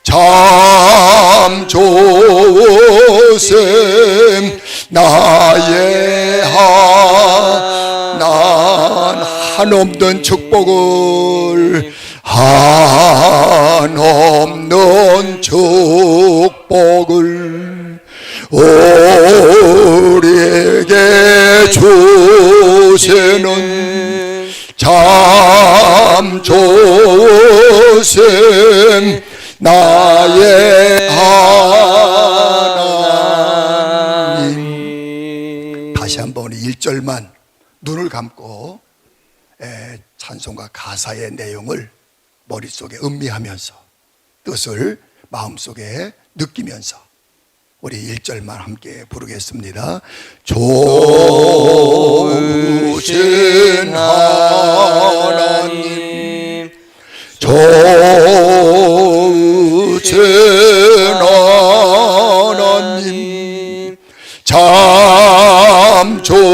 참 좋으심 나의 난 한없는 축복을 한없는 축복을 우리에게 주시는 참 좋으심 나의 하나님. 다시 한번 1절만 눈을 감고 찬송가 가사의 내용을 머릿속에 음미하면서 뜻을 마음속에 느끼면서 우리 1절만 함께 부르겠습니다. 좋으신 하나님, 좋으신 하나님, 참 좋으심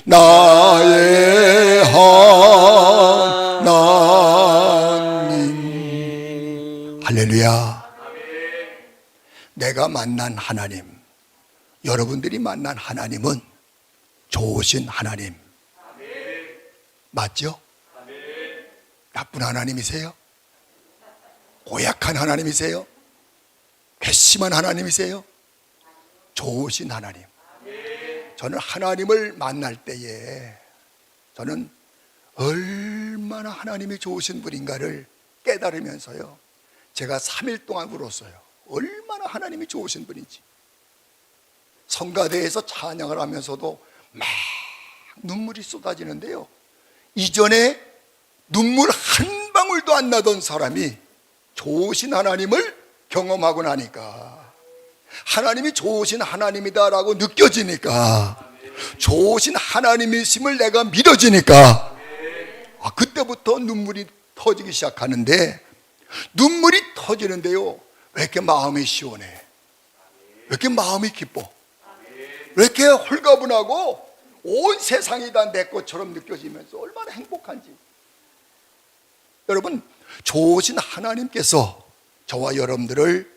나의 하나님. 할렐루야. 내가 만난 하나님, 여러분들이 만난 하나님은 좋으신 하나님 맞죠? 나쁜 하나님이세요? 고약한 하나님이세요? 괘씸한 하나님이세요? 좋으신 하나님. 저는 하나님을 만날 때에 저는 얼마나 하나님이 좋으신 분인가를 깨달으면서요, 제가 3일 동안 울었어요. 얼마나 하나님이 좋으신 분인지. 성가대에서 찬양을 하면서도 막 눈물이 쏟아지는데요, 이전에 눈물 한 방울도 안 나던 사람이 좋으신 하나님을 경험하고 나니까, 하나님이 좋으신 하나님이다라고 느껴지니까, 좋으신 하나님이심을 내가 믿어지니까, 그때부터 눈물이 터지기 시작하는데, 눈물이 터지는데요, 왜 이렇게 마음이 시원해? 왜 이렇게 마음이 기뻐? 왜 이렇게 홀가분하고 온 세상이 다 내 것처럼 느껴지면서 얼마나 행복한지. 여러분, 좋으신 하나님께서 저와 여러분들을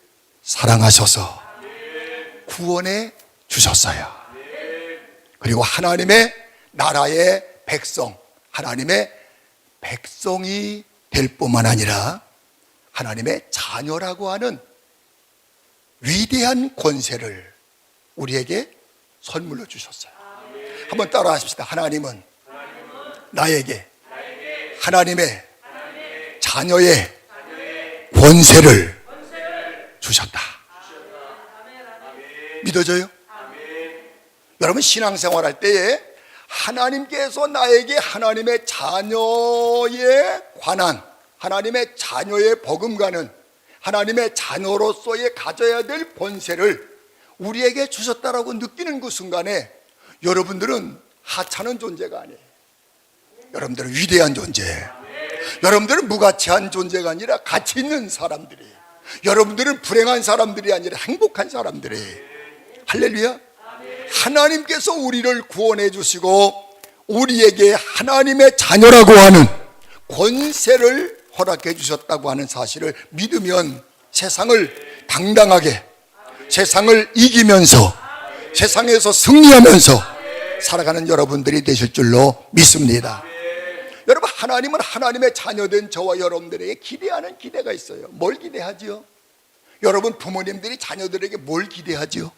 사랑하셔서 구원해 주셨어요. 그리고 하나님의 나라의 백성, 하나님의 백성이 될 뿐만 아니라 하나님의 자녀라고 하는 위대한 권세를 우리에게 선물로 주셨어요. 한번 따라 하십시다. 하나님은 나에게 하나님의 자녀의 권세를 주셨다. 믿어져요? 여러분, 신앙생활 할 때에 하나님께서 나에게 하나님의 자녀에 관한, 하나님의 자녀의 버금가는, 하나님의 자녀로서의 가져야 될 권세를 우리에게 주셨다라고 느끼는 그 순간에 여러분들은 하찮은 존재가 아니에요. 여러분들은 위대한 존재예요. 여러분들은 무가치한 존재가 아니라 가치 있는 사람들이에요. 여러분들은 불행한 사람들이 아니라 행복한 사람들이에요. 할렐루야. 하나님께서 우리를 구원해 주시고 우리에게 하나님의 자녀라고 하는 권세를 허락해 주셨다고 하는 사실을 믿으면 세상을 당당하게, 세상을 이기면서, 세상에서 승리하면서 살아가는 여러분들이 되실 줄로 믿습니다. 여러분, 하나님은 하나님의 자녀된 저와 여러분들에게 기대하는 기대가 있어요. 뭘 기대하지요? 여러분, 부모님들이 자녀들에게 뭘 기대하지요?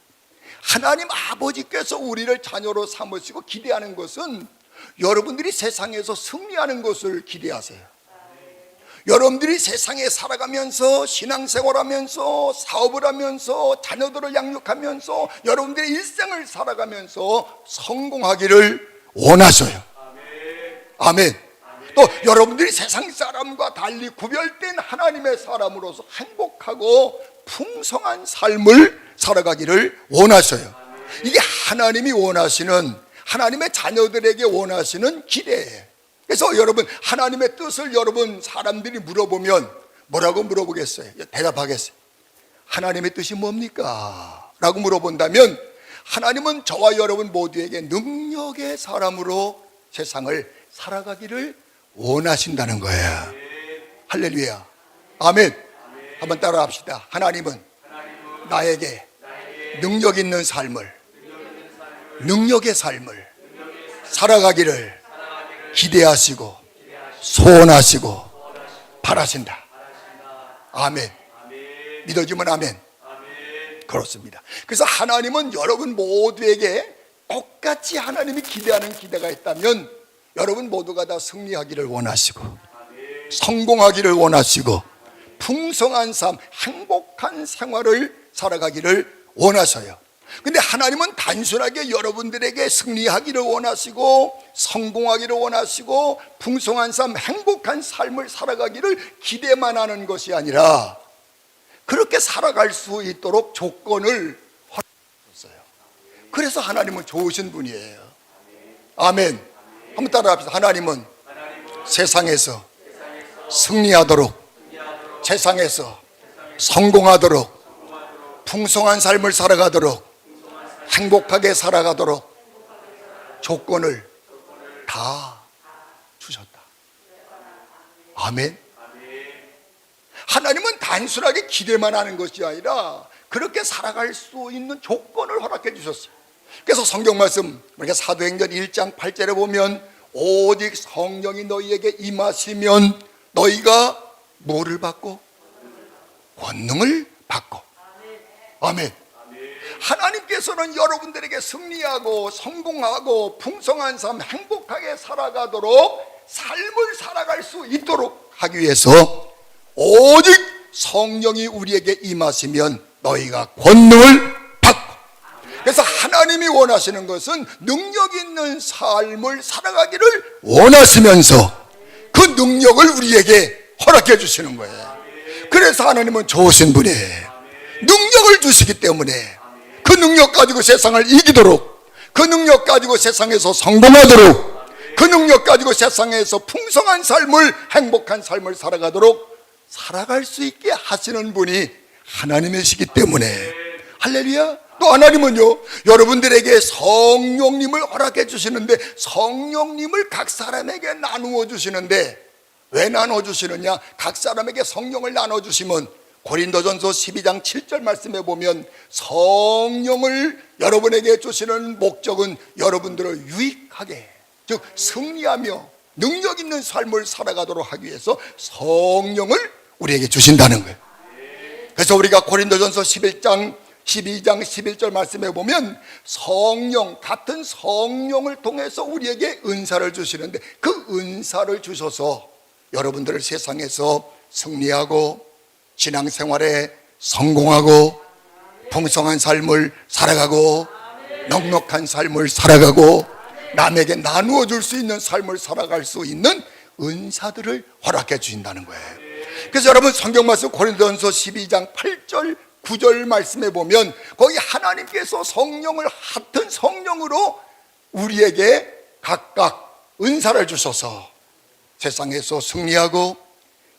하나님 아버지께서 우리를 자녀로 삼으시고 기대하는 것은 여러분들이 세상에서 승리하는 것을 기대하세요. 여러분들이 세상에 살아가면서, 신앙생활하면서, 사업을 하면서, 자녀들을 양육하면서, 여러분들의 일생을 살아가면서 성공하기를 원하셔요. 아멘. 또 여러분들이 세상 사람과 달리 구별된 하나님의 사람으로서 행복하고 풍성한 삶을 살아가기를 원하셔요. 이게 하나님이 원하시는, 하나님의 자녀들에게 원하시는 기대예요. 그래서 여러분, 하나님의 뜻을 여러분 사람들이 물어보면 뭐라고 물어보겠어요? 대답하겠어요. 하나님의 뜻이 뭡니까? 라고 물어본다면 하나님은 저와 여러분 모두에게 능력의 사람으로 세상을 살아가기를 원하신다는 거예요. 할렐루야. 아멘. 한번 따라 합시다. 하나님은 나에게 능력 있는 삶을, 능력의 삶을 살아가기를 기대하시고 소원하시고 바라신다. 아멘. 믿어지면 아멘. 그렇습니다. 그래서 하나님은 여러분 모두에게 똑같이 하나님이 기대하는 기대가 있다면 여러분 모두가 다 승리하기를 원하시고 성공하기를 원하시고 풍성한 삶, 행복한 생활을 살아가기를 원하셔요. 근데 하나님은 단순하게 여러분들에게 승리하기를 원하시고 성공하기를 원하시고 풍성한 삶, 행복한 삶을 살아가기를 기대만 하는 것이 아니라 그렇게 살아갈 수 있도록 조건을 허락하셨어요. 그래서 하나님은 좋으신 분이에요. 아멘. 한번 따라합시다. 하나님은 세상에서 승리하도록, 세상에서 성공하도록, 풍성한 삶을 살아가도록, 행복하게 살아가도록 조건을 다 주셨다. 아멘. 하나님은 단순하게 기대만 하는 것이 아니라 그렇게 살아갈 수 있는 조건을 허락해 주셨어요. 그래서 성경 말씀 우리가 사도행전 1장 8절에 보면 오직 성령이 너희에게 임하시면 너희가 뭐를 받고? 권능을 받고. 아멘. 하나님께서는 여러분들에게 승리하고 성공하고 풍성한 삶, 행복하게 살아가도록 삶을 살아갈 수 있도록 하기 위해서 오직 성령이 우리에게 임하시면 너희가 권능을 받고. 그래서 하나님이 원하시는 것은 능력 있는 삶을 살아가기를 원하시면서 그 능력을 우리에게 허락해 주시는 거예요. 그래서 하나님은 좋으신 분이에요. 능력을 주시기 때문에 그 능력 가지고 세상을 이기도록, 그 능력 가지고 세상에서 성공하도록, 그 능력 가지고 세상에서 풍성한 삶을, 행복한 삶을 살아갈 수 있게 하시는 분이 하나님이시기 때문에. 할렐루야. 또 하나님은요, 여러분들에게 성령님을 허락해 주시는데 성령님을 각 사람에게 나누어 주시는데 왜 나눠 주시느냐? 각 사람에게 성령을 나눠 주시면 고린도전서 12장 7절 말씀에 보면 성령을 여러분에게 주시는 목적은 여러분들을 유익하게, 즉 승리하며 능력 있는 삶을 살아가도록 하기 위해서 성령을 우리에게 주신다는 거예요. 그래서 우리가 고린도전서 12장 11절 말씀에 보면 성령, 같은 성령을 통해서 우리에게 은사를 주시는데 그 은사를 주셔서 여러분들을 세상에서 승리하고 신앙생활에 성공하고 풍성한 삶을 살아가고 넉넉한 삶을 살아가고 남에게 나누어 줄 수 있는 삶을 살아갈 수 있는 은사들을 허락해 주신다는 거예요. 그래서 여러분 성경 말씀 고린도전서 12장 8절 9절 말씀에 보면 거기 하나님께서 성령을 같은 성령으로 우리에게 각각 은사를 주셔서 세상에서 승리하고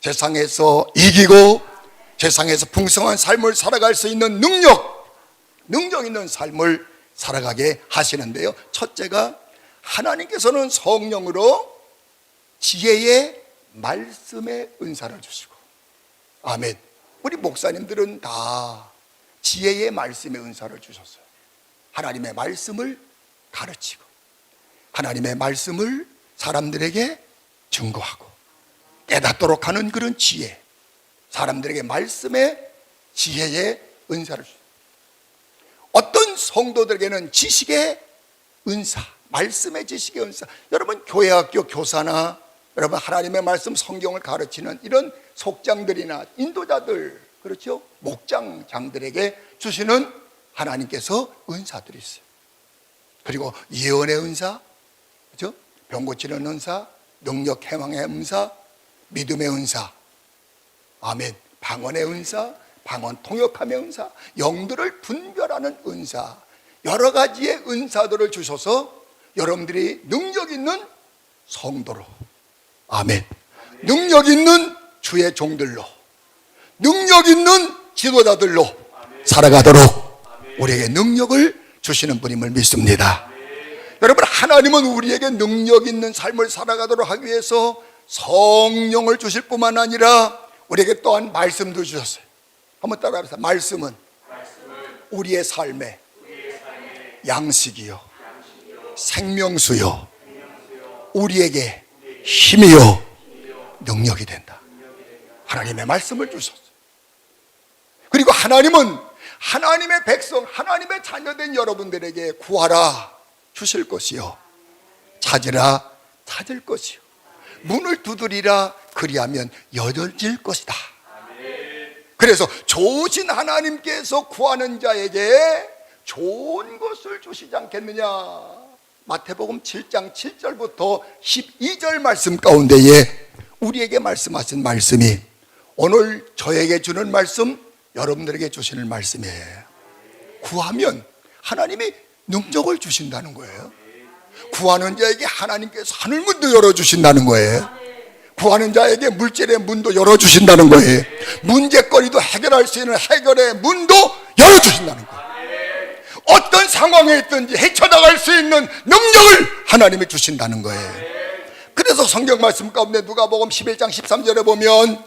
세상에서 이기고 세상에서 풍성한 삶을 살아갈 수 있는 능력 있는 삶을 살아가게 하시는데요. 첫째가 하나님께서는 성령으로 지혜의 말씀의 은사를 주시고. 아멘. 우리 목사님들은 다 지혜의 말씀의 은사를 주셨어요. 하나님의 말씀을 가르치고 하나님의 말씀을 사람들에게 증거하고 깨닫도록 하는 그런 지혜, 사람들에게 말씀의 지혜의 은사를 주십니다. 어떤 성도들에게는 지식의 은사, 말씀의 지식의 은사. 여러분 교회학교 교사나 여러분 하나님의 말씀 성경을 가르치는 이런 속장들이나 인도자들, 그렇죠? 목장장들에게 주시는 하나님께서 은사들이 있어요. 그리고 예언의 은사, 그렇죠? 병 고치는 은사, 능력 해방의 은사, 믿음의 은사, 아멘. 방언의 은사, 방언 통역함의 은사, 영들을 분별하는 은사, 여러 가지의 은사들을 주셔서 여러분들이 능력 있는 성도로, 아멘, 능력 있는 주의 종들로, 능력 있는 지도자들로 살아가도록 우리에게 능력을 주시는 분임을 믿습니다. 여러분 하나님은 우리에게 능력 있는 삶을 살아가도록 하기 위해서 성령을 주실 뿐만 아니라 우리에게 또한 말씀도 주셨어요. 한번 따라합시다. 말씀은 우리의 삶의 양식이요, 생명수요, 우리에게 힘이요, 능력이 된다. 하나님의 말씀을 주셨어요. 그리고 하나님은 하나님의 백성, 하나님의 자녀된 여러분들에게 구하라 주실 것이요, 찾으라 찾을 것이요, 문을 두드리라 그리하면 열어질 것이다. 그래서 좋으신 하나님께서 구하는 자에게 좋은 것을 주시지 않겠느냐. 마태복음 7장 7절부터 12절 말씀 가운데에 우리에게 말씀하신 말씀이 오늘 저에게 주는 말씀, 여러분들에게 주시는 말씀이에요. 구하면 하나님이 능력을 주신다는 거예요. 구하는 자에게 하나님께서 하늘문도 열어주신다는 거예요. 구하는 자에게 물질의 문도 열어주신다는 거예요. 문제거리도 해결할 수 있는 해결의 문도 열어주신다는 거예요. 어떤 상황에 있든지 헤쳐나갈 수 있는 능력을 하나님이 주신다는 거예요. 그래서 성경 말씀 가운데 누가복음 11장 13절에 보면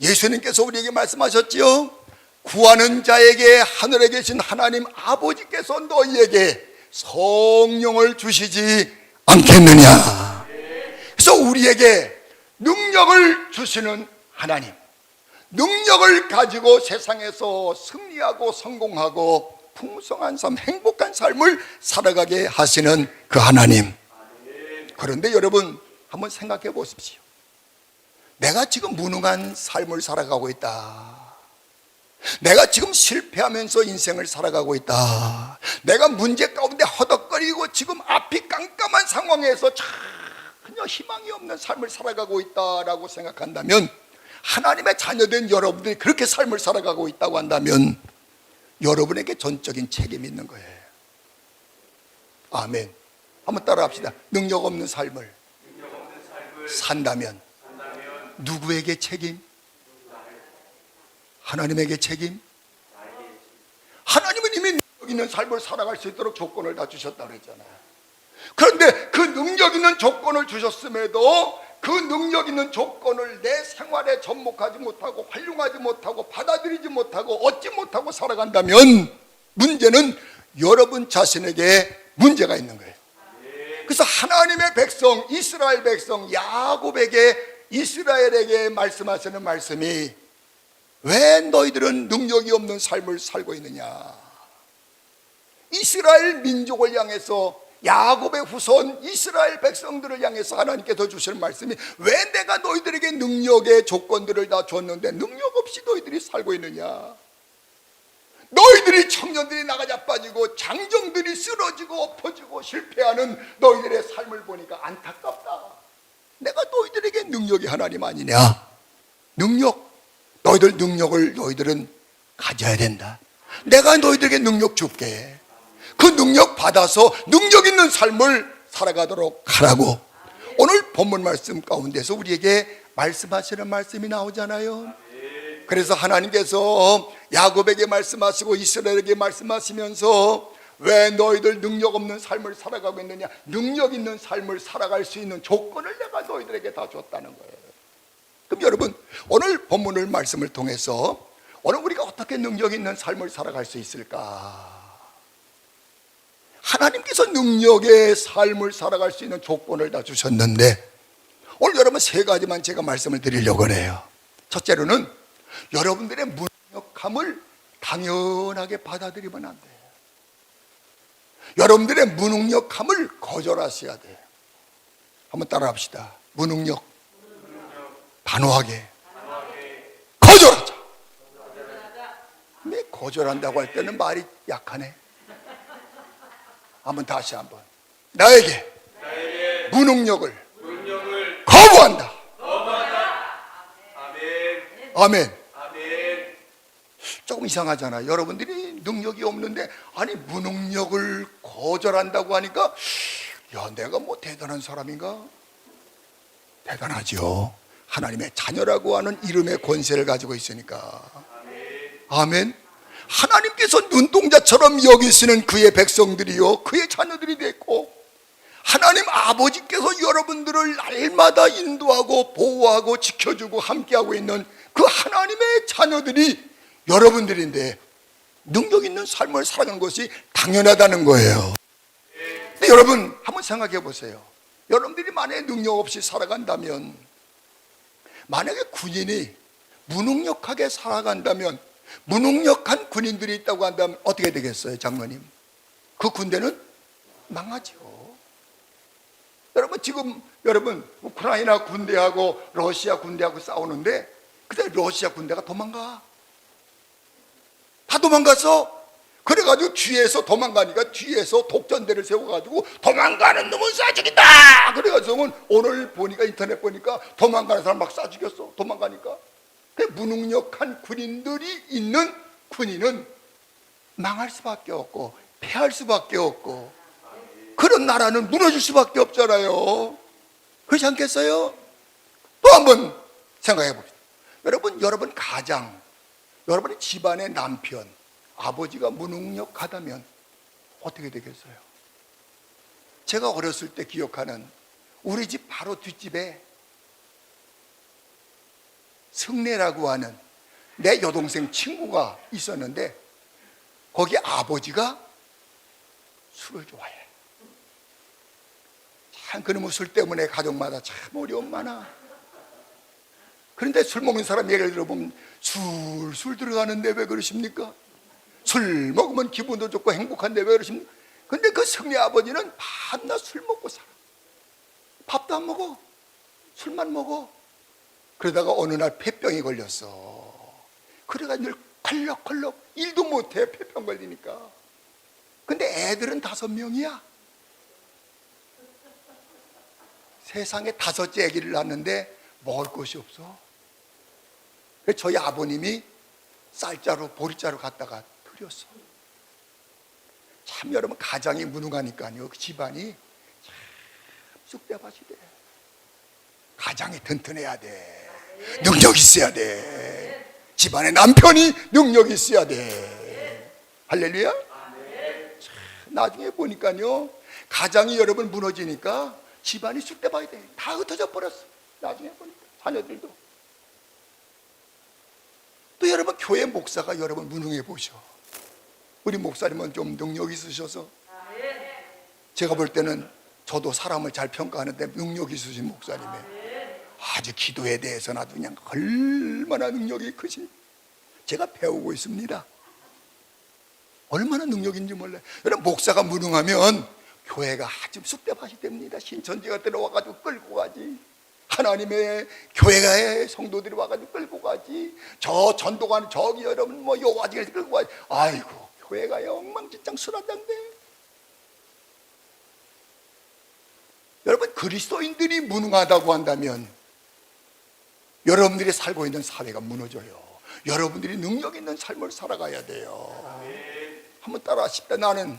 예수님께서 우리에게 말씀하셨지요. 구하는 자에게 하늘에 계신 하나님 아버지께서 너희에게 성령을 주시지 않겠느냐. 그래서 우리에게 능력을 주시는 하나님, 능력을 가지고 세상에서 승리하고 성공하고 풍성한 삶, 행복한 삶을 살아가게 하시는 그 하나님. 그런데 여러분 한번 생각해 보십시오. 내가 지금 무능한 삶을 살아가고 있다. 내가 지금 실패하면서 인생을 살아가고 있다. 내가 문제 가운데 허덕거리고 지금 앞이 깜깜한 상황에서 전혀 희망이 없는 삶을 살아가고 있다라고 생각한다면, 하나님의 자녀된 여러분들이 그렇게 삶을 살아가고 있다고 한다면 여러분에게 전적인 책임이 있는 거예요. 아멘. 한번 따라합시다. 능력 없는 삶을 산다면 누구에게 책임? 하나님에게 책임? 하나님은 이미 능력 있는 삶을 살아갈 수 있도록 조건을 다 주셨다고 그랬잖아요. 그런데 그 능력 있는 조건을 주셨음에도 그 능력 있는 조건을 내 생활에 접목하지 못하고 활용하지 못하고 받아들이지 못하고 얻지 못하고 살아간다면 문제는 여러분 자신에게 문제가 있는 거예요. 그래서 하나님의 백성, 이스라엘 백성 야곱에게, 이스라엘에게 말씀하시는 말씀이 왜 너희들은 능력이 없는 삶을 살고 있느냐. 이스라엘 민족을 향해서, 야곱의 후손 이스라엘 백성들을 향해서 하나님께서 주시는 말씀이 왜 내가 너희들에게 능력의 조건들을 다 줬는데 능력 없이 너희들이 살고 있느냐. 너희들이 청년들이 나가 자빠지고 장정들이 쓰러지고 엎어지고 실패하는 너희들의 삶을 보니까 안타깝다. 내가 너희들에게 능력이 하나님 아니냐. 능력, 너희들 능력을 너희들은 가져야 된다. 내가 너희들에게 능력 줄게. 그 능력 받아서 능력 있는 삶을 살아가도록 하라고 오늘 본문 말씀 가운데서 우리에게 말씀하시는 말씀이 나오잖아요. 그래서 하나님께서 야곱에게 말씀하시고 이스라엘에게 말씀하시면서 왜 너희들 능력 없는 삶을 살아가고 있느냐. 능력 있는 삶을 살아갈 수 있는 조건을 내가 너희들에게 다 줬다는 거예요. 그럼 여러분 오늘 본문을 말씀을 통해서 오늘 우리가 어떻게 능력 있는 삶을 살아갈 수 있을까. 하나님께서 능력의 삶을 살아갈 수 있는 조건을 다 주셨는데 오늘 여러분 세 가지만 제가 말씀을 드리려고 해요. 첫째로는 여러분들의 무능력함을 당연하게 받아들이면 안 돼요. 여러분들의 무능력함을 거절하셔야 돼요. 한번 따라합시다. 무능력 단호하게 거절하자. 왜 거절한다고 할 때는 말이 약하네. 한번 다시 한번. 나에게 무능력을 거부한다. 아멘. 조금 이상하잖아요. 여러분들이 능력이 없는데 아니 무능력을 거절한다고 하니까 야, 내가 뭐 대단한 사람인가? 대단하죠. 하나님의 자녀라고 하는 이름의 권세를 가지고 있으니까. 아멘. 하나님께서 눈동자처럼 여기시는 그의 백성들이요, 그의 자녀들이 됐고, 하나님 아버지께서 여러분들을 날마다 인도하고 보호하고 지켜주고 함께하고 있는 그 하나님의 자녀들이 여러분들인데 능력 있는 삶을 살아가는 것이 당연하다는 거예요. 근데 여러분 한번 생각해 보세요. 여러분들이 만약에 능력 없이 살아간다면, 만약에 군인이 무능력하게 살아간다면, 무능력한 군인들이 있다고 한다면 어떻게 되겠어요, 장로님? 그 군대는 망하죠. 여러분 지금 우크라이나 군대하고 러시아 군대하고 싸우는데, 그때 러시아 군대가 도망가. 다 도망가서, 그래가지고 뒤에서 도망가니까 뒤에서 독전대를 세워가지고 도망가는 놈은 쏴 죽인다. 그래가지고 오늘 보니까, 인터넷 보니까 도망가는 사람 막 쏴 죽였어. 도망가니까. 무능력한 군인들이 있는 군인은 망할 수밖에 없고 패할 수밖에 없고, 그런 나라는 무너질 수밖에 없잖아요. 그렇지 않겠어요? 또 한번 생각해 봅시다. 여러분 가장, 여러분의 집안의 남편, 아버지가 무능력하다면 어떻게 되겠어요? 제가 어렸을 때 기억하는 우리 집 바로 뒷집에 승래라고 하는 내 여동생 친구가 있었는데, 거기 아버지가 술을 좋아해. 참 그놈의 술 때문에 가족마다 참 어려움 많아. 그런데 술 먹는 사람 얘기를 들어보면 술술 들어가는데 왜 그러십니까? 술 먹으면 기분도 좋고 행복한데 왜 그러십니까? 근데 그 승리 아버지는 밤낮 술 먹고 살아. 밥도 안 먹어. 술만 먹어. 그러다가 어느 날 폐병이 걸렸어. 그래가 늘 컬럭컬럭 일도 못해, 폐병 걸리니까. 근데 애들은 5명이야. 세상에 5째 아기를 낳았는데 먹을 것이 없어. 그래서 저희 아버님이 쌀자루, 보리자루 갖다가 드렸어. 참 여러분 가장이 무능하니까요, 그 집안이 참 쑥대밭이 돼. 가장이 튼튼해야 돼. 능력 있어야 돼. 집안에 남편이 능력 있어야 돼. 할렐루야. 나중에 보니까요, 가장이 여러분 무너지니까 집안이 쑥대밭이 돼. 다 흩어져 버렸어. 나중에 보니까 자녀들도. 또 여러분 교회 목사가 여러분 무능해 보셔. 우리 목사님은 좀 능력 있으셔서, 제가 볼 때는 저도 사람을 잘 평가하는데 능력 있으신 목사님이에요. 아주 기도에 대해서는 아주 그냥 얼마나 능력이 크신, 제가 배우고 있습니다. 얼마나 능력인지 몰라요. 여러분 목사가 무능하면 교회가 아주 쑥대밭이 됩니다. 신천지가 들어와가지고 끌고 가지. 하나님의 교회가의 성도들이 와가지고 끌고 가지. 저 전도관 저기 여러분 뭐 요와지에서 끌고 가지. 아이고 교회가 엉망진창 술한잔데. 여러분 그리스도인들이 무능하다고 한다면 여러분들이 살고 있는 사회가 무너져요. 여러분들이 능력 있는 삶을 살아가야 돼요. 한번 따라하십시다. 나는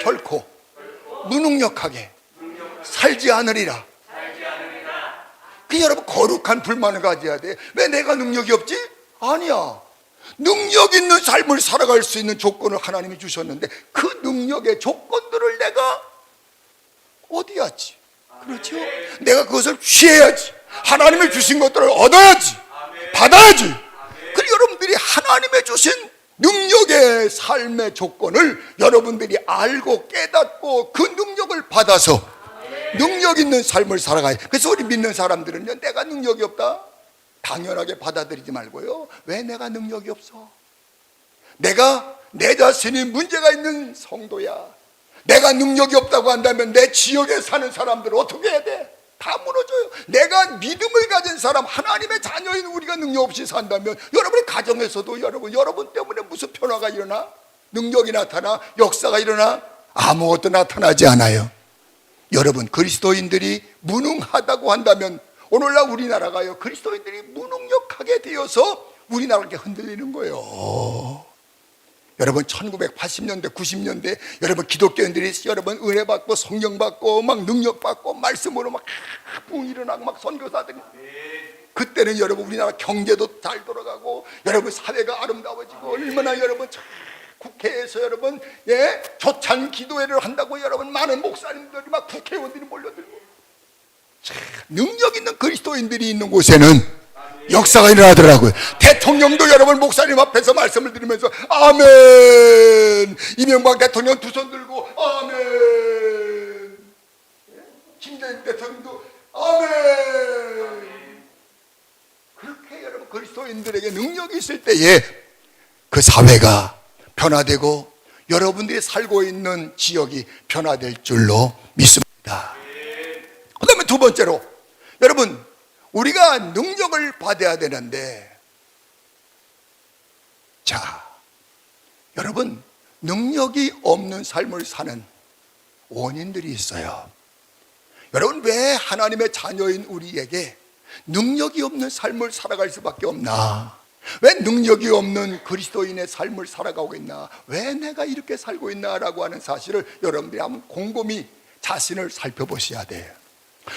결코 무능력하게 살지 않으리라. 그 여러분 거룩한 불만을 가져야 돼. 왜 내가 능력이 없지? 아니야. 능력 있는 삶을 살아갈 수 있는 조건을 하나님이 주셨는데 그 능력의 조건들을 내가 얻어야지. 그렇죠? 내가 그것을 취해야지. 하나님이 주신 것들을 얻어야지. 받아야지. 그리고 여러분들이 하나님의 주신 능력의 삶의 조건을 여러분들이 알고 깨닫고 그 능력을 받아서 능력 있는 삶을 살아가야 돼. 그래서 우리 믿는 사람들은요, 내가 능력이 없다? 당연하게 받아들이지 말고요. 왜 내가 능력이 없어? 내가 내 자신이 문제가 있는 성도야. 내가 능력이 없다고 한다면 내 지역에 사는 사람들은 어떻게 해야 돼? 다 무너져요. 내가 믿음을 가진 사람, 하나님의 자녀인 우리가 능력 없이 산다면 여러분의 가정에서도 여러분 때문에 무슨 변화가 일어나? 능력이 나타나? 역사가 일어나? 아무것도 나타나지 않아요. 여러분 그리스도인들이 무능하다고 한다면 오늘날 우리나라가요, 그리스도인들이 무능력하게 되어서 우리나라가 이렇게 흔들리는 거예요. 여러분 1980년대 90년대 여러분 기독교인들이 여러분 은혜 받고 성령 받고 막 능력 받고 말씀으로 막 붕 일어나고 막 선교사들이, 그때는 여러분 우리나라 경제도 잘 돌아가고 여러분 사회가 아름다워지고 얼마나 여러분 참 국회에서 여러분 조찬 기도회를 한다고 여러분 많은 목사님들이 막 국회의원들이 몰려들고, 자, 능력 있는 그리스도인들이 있는 곳에는 역사가 일어나더라고요. 대통령도 여러분 목사님 앞에서 말씀을 드리면서 아멘, 이명박 대통령 두 손 들고 아멘, 김대중 대통령도 아멘. 그렇게 여러분 그리스도인들에게 능력이 있을 때에 그 사회가 변화되고 여러분들이 살고 있는 지역이 변화될 줄로 믿습니다. 그 다음에 두 번째로, 여러분 우리가 능력을 받아야 되는데, 자, 여러분 능력이 없는 삶을 사는 원인들이 있어요. 여러분 왜 하나님의 자녀인 우리에게 능력이 없는 삶을 살아갈 수밖에 없나? 왜 능력이 없는 그리스도인의 삶을 살아가고 있나? 왜 내가 이렇게 살고 있나라고 하는 사실을 여러분들이 한번 곰곰이 자신을 살펴보셔야 돼요.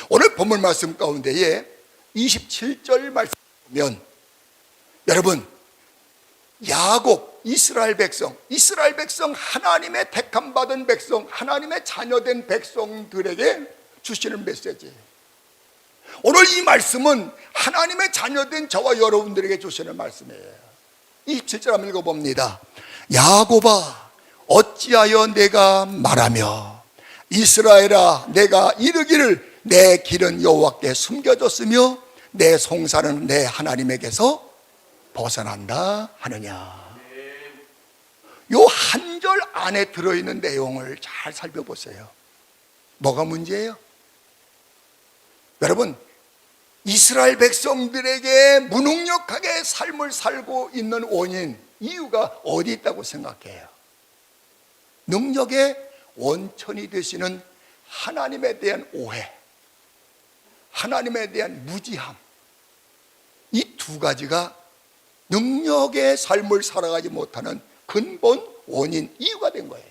오늘 본문 말씀 가운데에 27절 말씀 보면, 여러분 야곱, 이스라엘 백성 하나님의 택함 받은 백성, 하나님의 자녀된 백성들에게 주시는 메시지예요. 오늘 이 말씀은 하나님의 자녀된 저와 여러분들에게 주시는 말씀이에요. 27절 한번 읽어봅니다. 야곱아, 어찌하여 내가 말하며 이스라엘아, 내가 이르기를 내 길은 여호와께 숨겨졌으며 내 송사는 내 하나님에게서 벗어난다 하느냐. 요 한 절 안에 들어있는 내용을 잘 살펴보세요. 뭐가 문제예요? 여러분, 이스라엘 백성들에게 무능력하게 삶을 살고 있는 원인, 이유가 어디 있다고 생각해요? 능력의 원천이 되시는 하나님에 대한 오해, 하나님에 대한 무지함, 이 두 가지가 능력의 삶을 살아가지 못하는 근본 원인, 이유가 된 거예요.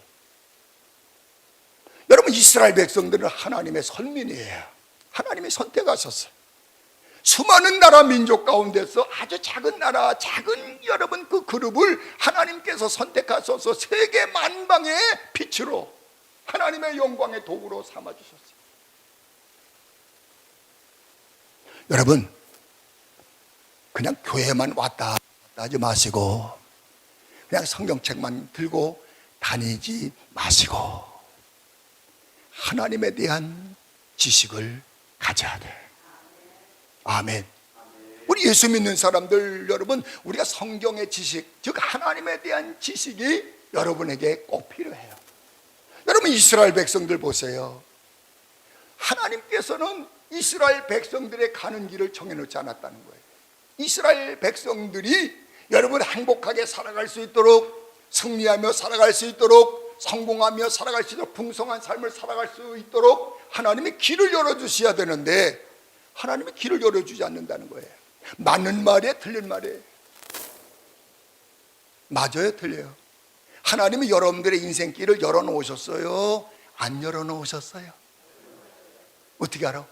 여러분, 이스라엘 백성들은 하나님의 선민이에요. 하나님이 선택하셨어요. 수많은 나라 민족 가운데서 아주 작은 나라, 작은 여러분 그 그룹을 하나님께서 선택하셔서 세계 만방의 빛으로 하나님의 영광의 도구로 삼아주셨어요. 여러분, 그냥 교회만 왔다 갔다 하지 마시고, 그냥 성경책만 들고 다니지 마시고, 하나님에 대한 지식을 가져야 돼. 아멘. 우리 예수 믿는 사람들, 여러분, 우리가 성경의 지식, 즉 하나님에 대한 지식이 여러분에게 꼭 필요해요. 여러분, 이스라엘 백성들 보세요. 하나님께서는 이스라엘 백성들의 가는 길을 정해놓지 않았다는 거예요. 이스라엘 백성들이 여러분 행복하게 살아갈 수 있도록, 승리하며 살아갈 수 있도록, 성공하며 살아갈 수 있도록, 풍성한 삶을 살아갈 수 있도록 하나님이 길을 열어주셔야 되는데, 하나님이 길을 열어주지 않는다는 거예요. 맞는 말이에요, 틀린 말이에요? 맞아요, 틀려요? 하나님이 여러분들의 인생길을 열어놓으셨어요? 안 열어놓으셨어요? 어떻게 알아?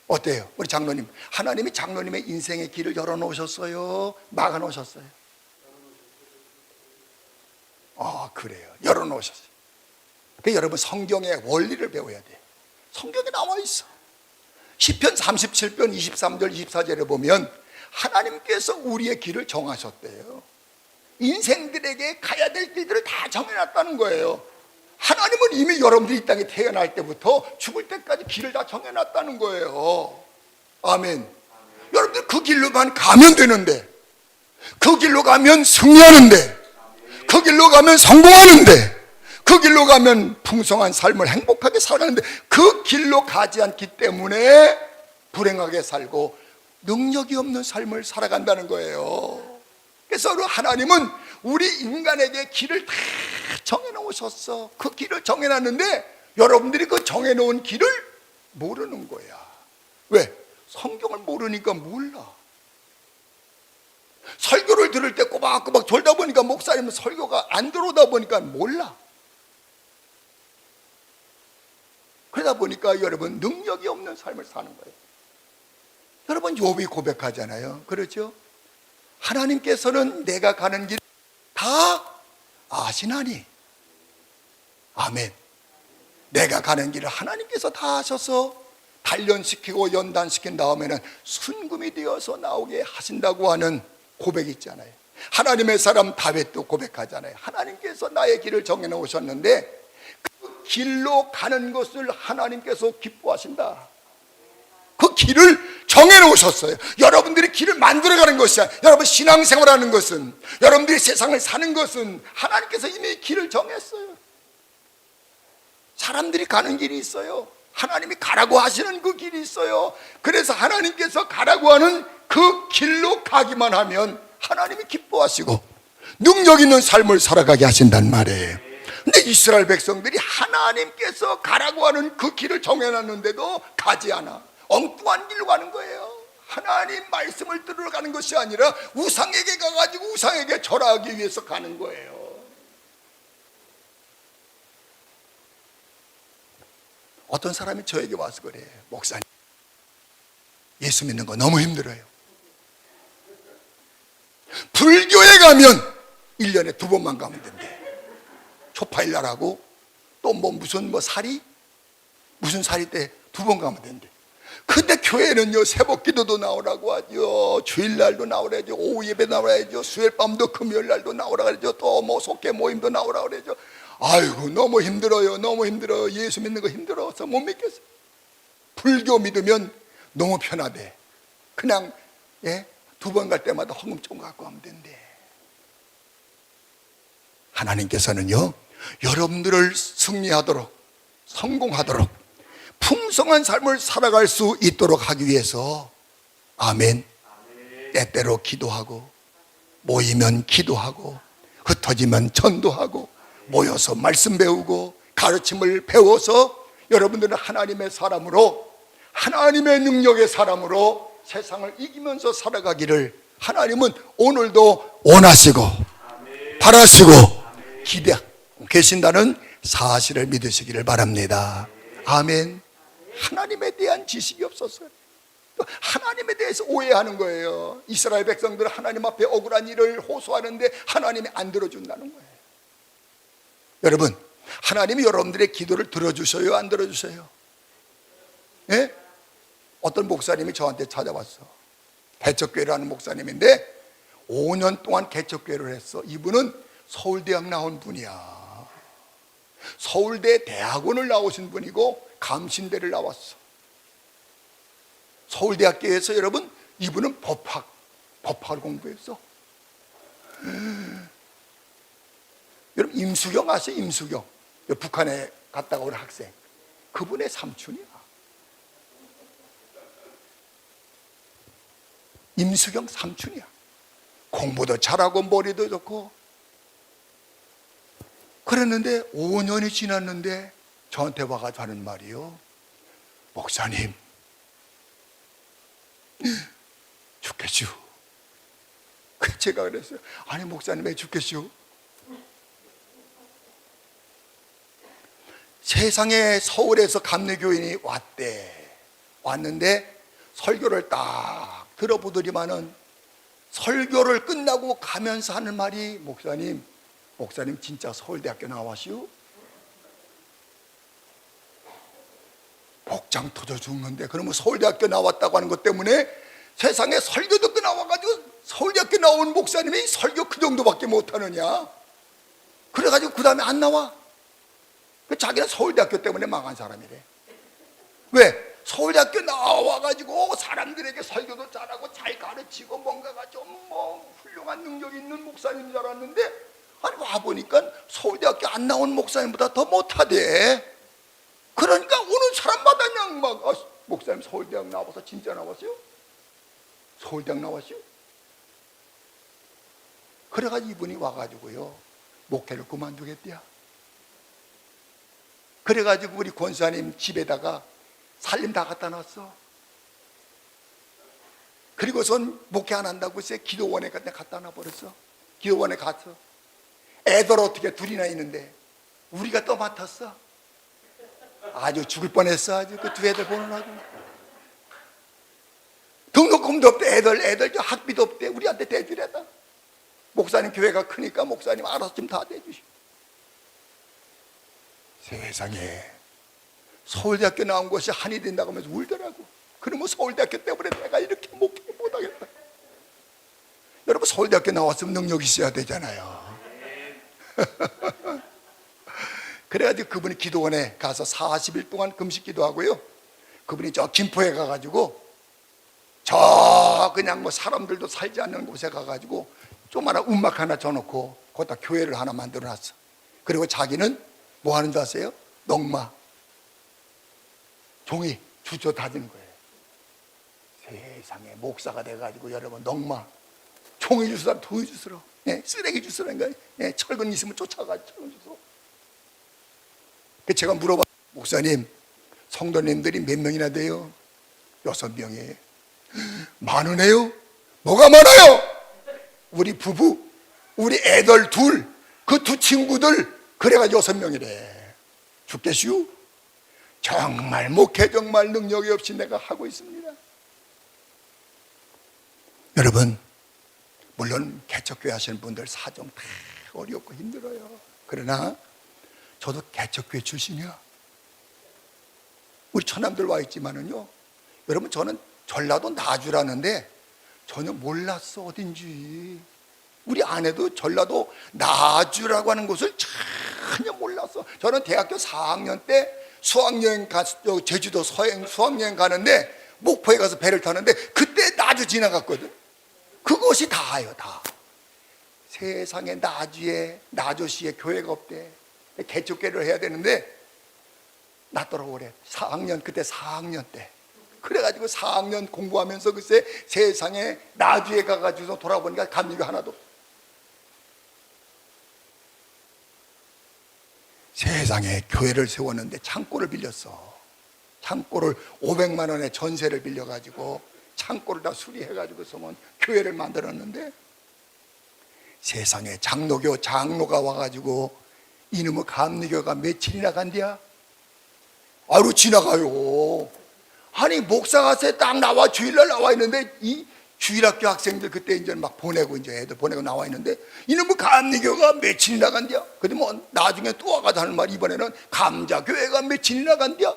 어때요? 우리 장로님, 하나님이 장로님의 인생의 길을 열어놓으셨어요? 막아놓으셨어요? 그래요. 열어놓으셨어요. 그러니까 여러분, 성경의 원리를 배워야 돼요. 성경에 나와 있어. 시편 37편 23절 24절에 보면 하나님께서 우리의 길을 정하셨대요. 인생들에게 가야 될 길들을 다 정해놨다는 거예요. 하나님은 이미 여러분들이 이 땅에 태어날 때부터 죽을 때까지 길을 다 정해놨다는 거예요. 아멘. 여러분들 그 길로만 가면 되는데, 그 길로 가면 승리하는데, 그 길로 가면 성공하는데, 그 길로 가면 풍성한 삶을 행복하게 살아가는데, 그 길로 가지 않기 때문에 불행하게 살고 능력이 없는 삶을 살아간다는 거예요. 그래서 하나님은 우리 인간에게 길을 다 정해놓으셨어. 그 길을 정해놨는데 여러분들이 그 정해놓은 길을 모르는 거야. 왜? 성경을 모르니까 몰라. 설교를 들을 때 꼬박꼬박 졸다 보니까 목사님은 설교가 안 들어오다 보니까 몰라. 그러다 보니까 여러분 능력이 없는 삶을 사는 거예요. 여러분 욥이 고백하잖아요. 그렇죠? 하나님께서는 내가 가는 길 다 아시나니. 아멘. 내가 가는 길을 하나님께서 다 하셔서 단련시키고 연단시킨 다음에는 순금이 되어서 나오게 하신다고 하는 고백이 있잖아요. 하나님의 사람 다윗도 고백하잖아요. 하나님께서 나의 길을 정해 놓으셨는데 그 길로 가는 것을 하나님께서 기뻐하신다. 그 길을 정해 놓으셨어요. 여러분들이 길을 만들어가는 것이 아니라, 여러분 신앙생활하는 것은, 여러분들이 세상을 사는 것은 하나님께서 이미 길을 정했어요. 사람들이 가는 길이 있어요. 하나님이 가라고 하시는 그 길이 있어요. 그래서 하나님께서 가라고 하는 그 길로 가기만 하면 하나님이 기뻐하시고 능력 있는 삶을 살아가게 하신단 말이에요. 근데 이스라엘 백성들이 하나님께서 가라고 하는 그 길을 정해놨는데도 가지 않아. 엉뚱한 길로 가는 거예요. 하나님 말씀을 들으러 가는 것이 아니라 우상에게 가가지고 우상에게 절하기 위해서 가는 거예요. 어떤 사람이 저에게 와서 그래요. 목사님, 예수 믿는 거 너무 힘들어요. 불교에 가면 1년에 2번만 가면 된대. 초파일날하고 또 무슨 살이? 무슨 살이 때 2번 가면 된대. 근데 교회는요, 새벽기도도 나오라고 하죠. 주일날도 나오라죠. 오후 예배 나오라죠. 수요일밤도 금요일날도 나오라 그러죠. 또 속회 모임도 나오라 그러죠. 아이고 너무 힘들어요. 너무 힘들어요. 예수 믿는 거 힘들어서 못 믿겠어요. 불교 믿으면 너무 편하대. 그냥 2번 갈 때마다 헌금 좀 갖고 가면 된대. 하나님께서는요, 여러분들을 승리하도록, 성공하도록, 풍성한 삶을 살아갈 수 있도록 하기 위해서, 아멘, 때때로 기도하고, 모이면 기도하고, 흩어지면 전도하고, 모여서 말씀 배우고 가르침을 배워서 여러분들은 하나님의 사람으로, 하나님의 능력의 사람으로 세상을 이기면서 살아가기를 하나님은 오늘도 원하시고 바라시고 기대하고 계신다는 사실을 믿으시기를 바랍니다. 아멘. 하나님에 대한 지식이 없었어요. 또 하나님에 대해서 오해하는 거예요. 이스라엘 백성들은 하나님 앞에 억울한 일을 호소하는데 하나님이 안 들어준다는 거예요. 여러분, 하나님이 여러분들의 기도를 들어주셔요, 안 들어주셔요? 예? 어떤 목사님이 저한테 찾아왔어. 개척교회라는 목사님인데 5년 동안 개척교회를 했어. 이분은 서울대학 나온 분이야. 서울대 대학원을 나오신 분이고 감신대를 나왔어. 서울대학교에서 여러분, 이분은 법학을 공부했어. 여러분, 임수경 아세요? 임수경. 북한에 갔다가 온 학생. 그분의 삼촌이야. 임수경 삼촌이야. 공부도 잘하고 머리도 좋고. 그랬는데 5년이 지났는데 저한테 와가지고 하는 말이요. 목사님, 죽겠슈. 제가 그랬어요. 아니 목사님 왜 죽겠슈? 세상에 서울에서 감리교인이 왔는데 설교를 딱 들어보더니만은 설교를 끝나고 가면서 하는 말이, 목사님 진짜 서울대학교 나왔슈? 복장 터져 죽는데 그러면 서울대학교 나왔다고 하는 것 때문에 세상에 설교 듣고 나와가지고 서울대학교 나온 목사님이 설교 그 정도밖에 못하느냐? 그래가지고 그 다음에 안 나와. 자기는 서울대학교 때문에 망한 사람이래. 왜? 서울대학교 나와가지고 사람들에게 설교도 잘하고 잘 가르치고 뭔가가 좀 훌륭한 능력이 있는 목사님인 줄 알았는데, 아니 와보니까 서울대학교 안 나온 목사님보다 더 못하대. 그러니까 오는 사람마다 그냥 목사님 서울대학 나와서 진짜 나왔어요? 서울대학 나왔어요? 그래가지고 이분이 와가지고요, 목회를 그만두겠대요. 그래가지고 우리 권사님 집에다가 살림 다 갖다 놨어. 그리고선 목회 안 한다고 해서 기도원에 갖다 놔버렸어. 기도원에 갔어. 애들 어떻게 둘이나 있는데 우리가 또 맡았어. 아주 죽을 뻔했어. 아주 그 두 애들 보느라고. 등록금도 없대. 애들 학비도 없대. 우리한테 대주래다. 목사님 교회가 크니까 목사님 알아서 좀 다 대주시고. 세상에 서울대학교 나온 것이 한이 된다고 하면서 울더라고. 그러면 서울대학교 때문에 내가 이렇게 목회 못하겠다. 여러분, 서울대학교 나왔으면 능력이 있어야 되잖아요. 그래가지고 그분이 기도원에 가서 40일 동안 금식 기도하고요, 그분이 저 김포에 가가지고 저 그냥 뭐 사람들도 살지 않는 곳에 가가지고 조그마한 움막 하나 줘놓고 거기다 교회를 하나 만들어놨어. 그리고 자기는 뭐 하는 줄 아세요? 농마 종이 주워 다지는 거예요. 세상에 목사가 돼가지고 여러분, 농마 종이 주스라 돈이 주스러, 쓰레기 주스라는 거예요. 철근 있으면 쫓아가지고 철근 주스러. 제가 물어봐, 목사님 성도님들이 몇 명이나 돼요? 6명이에요. 많으네요. 뭐가 많아요? 우리 부부, 우리 애들 둘, 그 두 친구들, 그래가지고 6명이래. 죽겠슈? 정말 목회 정말 능력이 없이 내가 하고 있습니다. 여러분, 물론 개척교회 하시는 분들 사정 다 어렵고 힘들어요. 그러나 저도 개척교회 출신이야. 우리 처남들 와 있지만은요, 여러분, 저는 전라도 나주라는데 전혀 몰랐어, 어딘지. 우리 아내도 전라도 나주라고 하는 곳을 전혀 몰랐어. 저는 대학교 4학년 때 수학여행 제주도 수학여행 가는데 목포에 가서 배를 타는데 그때 나주 지나갔거든. 그것이 다예요, 다. 세상에 나주시에 교회가 없대. 개척교회를 해야 되는데 낫더라고 그래. 4학년, 그때 4학년 때. 그래가지고 4학년 공부하면서 글쎄 세상에 나주에 가가지고 돌아보니까 감리교 하나도 없어. 세상에 교회를 세웠는데 창고를 빌렸어. 창고를 500만 원에 전세를 빌려가지고 창고를 다 수리해가지고 서면 교회를 만들었는데, 세상에 장로가 와가지고 이놈의 감리교가 며칠이나 간디야? 아유, 지나가요. 아니, 목사가 딱 나와, 주일날 나와 있는데, 이 주일학교 학생들 그때 이제 막 보내고, 이제 애들 보내고 나와 있는데, 이놈의 감리교가 며칠이나 간디야? 근데 뭐 나중에 또 와가지고 하는 말, 이번에는 감자교회가 며칠이나 간디야?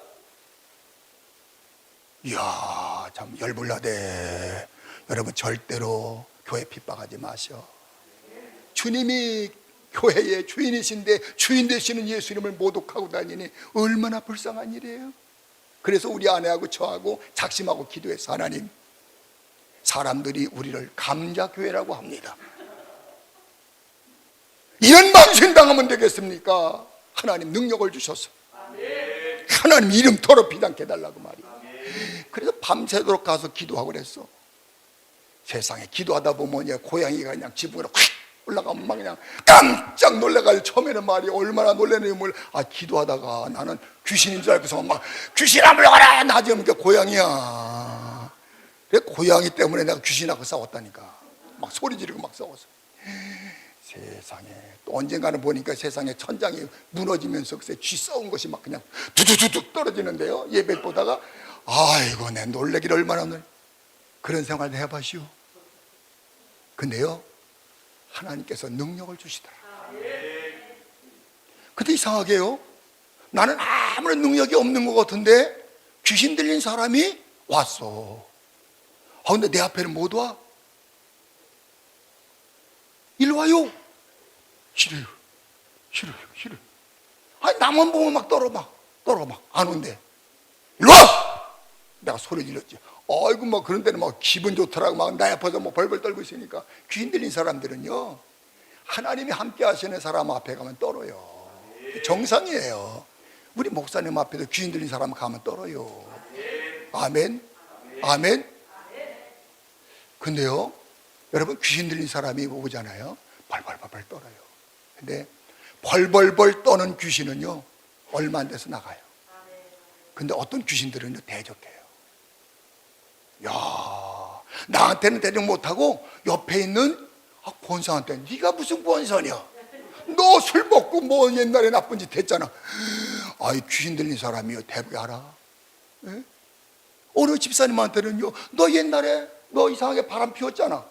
이야, 참 열불나대. 여러분, 절대로 교회 핍박하지 마셔. 주님이 교회의 주인이신데 주인 되시는 예수님을 모독하고 다니니 얼마나 불쌍한 일이에요. 그래서 우리 아내하고 저하고 작심하고 기도해서, 하나님, 사람들이 우리를 감자교회라고 합니다. 이런 망신당하면 되겠습니까? 하나님 능력을 주셔서 하나님 이름 더럽히지 않게 해달라고 말이에요. 그래서 밤새도록 가서 기도하고 그랬어. 세상에 기도하다 보면 고양이가 그냥 지붕으로 확 올라가면 막 그냥 깜짝 놀래가지고, 처음에는 말이 얼마나 놀래는 걸, 기도하다가 나는 귀신인 줄 알고서 막 귀신아 물러가라, 나지면 고양이야. 그래, 고양이 때문에 내가 귀신하고 싸웠다니까. 막 소리 지르고 막 싸웠어. 세상에 또 언젠가는 보니까 세상에 천장이 무너지면서 글쎄 쥐 썩은 것이 막 그냥 두두두둑 떨어지는데요. 예배를 보다가 아이고, 내 놀래기를 얼마나 놀래. 그런 생활을 해봐시오. 근데요, 하나님께서 능력을 주시더라. 근데 이상하게요, 나는 아무런 능력이 없는 것 같은데 귀신 들린 사람이 왔어. 근데 내 앞에는 못 와. 일로 와요. 싫어요. 아니, 나만 보면 막 떨어 안 온대. 일로 와! 내가 소리 질렀지. 아이고, 막 그런 데는 막 기분 좋더라고. 막 나 앞에서 뭐 벌벌 떨고 있으니까. 귀신 들린 사람들은요, 하나님이 함께 하시는 사람 앞에 가면 떨어요. 정상이에요. 우리 목사님 앞에도 귀신 들린 사람 가면 떨어요. 아멘. 근데요, 여러분, 귀신 들린 사람이 오잖아요. 벌벌 떨어요. 근데 벌벌 떠는 귀신은요, 얼마 안 돼서 나가요. 근데 어떤 귀신들은요, 대적해요. 야, 나한테는 대적 못하고 옆에 있는 권사한테, 네가 무슨 권사냐? 너 술 먹고 뭐 옛날에 나쁜 짓 했잖아. 귀신 들린 사람이요, 대부분 알아. 예? 어느 집사님한테는요, 너 옛날에 너 이상하게 바람 피웠잖아.